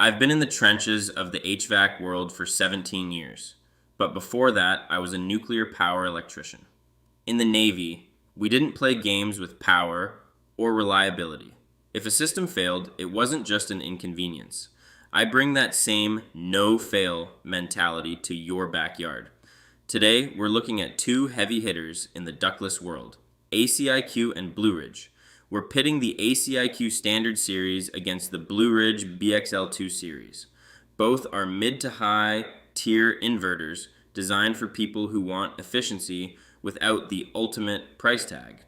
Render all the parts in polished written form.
I've been in the trenches of the HVAC world for 17 years, but before that, I was a nuclear power electrician. In the Navy, we didn't play games with power or reliability. If a system failed, it wasn't just an inconvenience. I bring that same no-fail mentality to your backyard. Today, we're looking at two heavy hitters in the ductless world, ACiQ and Blueridge. We're pitting the ACiQ Standard Series against the Blueridge BXL2 series. Both are mid to high tier inverters designed for people who want efficiency without the ultimate price tag.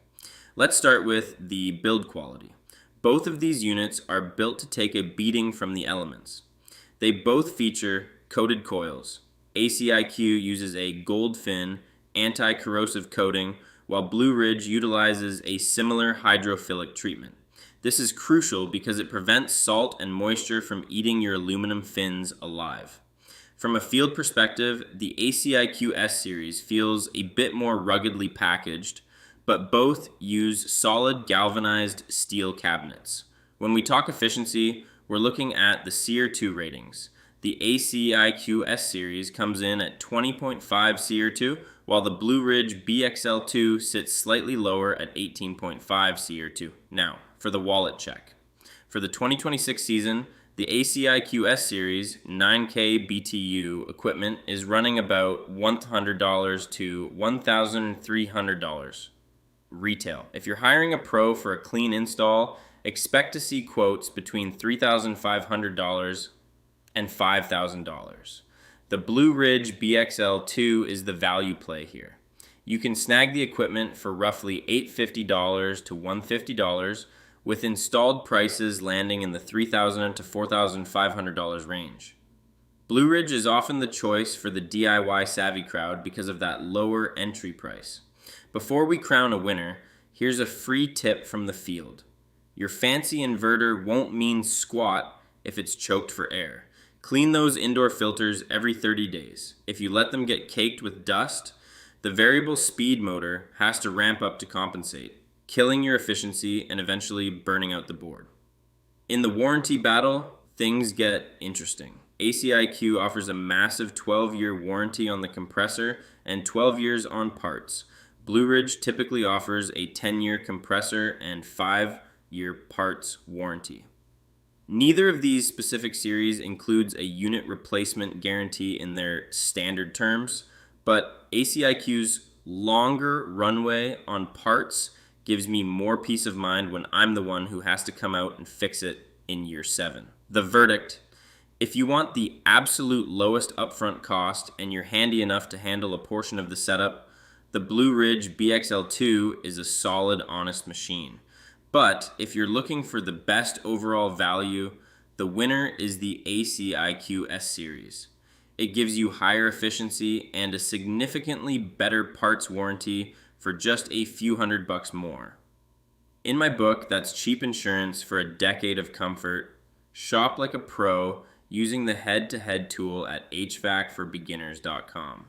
Let's start with the build quality. Both of these units are built to take a beating from the elements. They both feature coated coils. ACiQ uses a gold fin anti-corrosive coating, while Blueridge utilizes a similar hydrophilic treatment. This is crucial because it prevents salt and moisture from eating your aluminum fins alive. From a field perspective, the ACiQ S series feels a bit more ruggedly packaged, but both use solid galvanized steel cabinets. When we talk efficiency, we're looking at the SEER2 ratings. The ACiQ S series comes in at 20.5 SEER2, while the Blueridge BXL2 sits slightly lower at 18.5 SEER2. Now, for the wallet check. For the 2026 season, the ACiQ S series 9K BTU equipment is running about $100 to $1,300 retail. If you're hiring a pro for a clean install, expect to see quotes between $3,500 and $5,000. The Blueridge BXL2 is the value play here. You can snag the equipment for roughly $850 to $150, with installed prices landing in the $3,000 to $4,500 range. Blueridge is often the choice for the DIY savvy crowd because of that lower entry price. Before we crown a winner, here's a free tip from the field. Your fancy inverter won't mean squat if it's choked for air. Clean those indoor filters every 30 days. If you let them get caked with dust, the variable speed motor has to ramp up to compensate, killing your efficiency and eventually burning out the board. In the warranty battle, things get interesting. ACiQ offers a massive 12-year warranty on the compressor and 12 years on parts. Blueridge typically offers a 10-year compressor and 5-year parts warranty. Neither of these specific series includes a unit replacement guarantee in their standard terms, but ACiQ's longer runway on parts gives me more peace of mind when I'm the one who has to come out and fix it in year 7. The verdict: if you want the absolute lowest upfront cost and you're handy enough to handle a portion of the setup, the Blueridge BXL2 is a solid, honest machine. But if you're looking for the best overall value, the winner is the ACiQ S series. It gives you higher efficiency and a significantly better parts warranty for just a few $100 more. In my book, that's cheap insurance for a decade of comfort. Shop like a pro using the head-to-head tool at hvacforbeginners.com.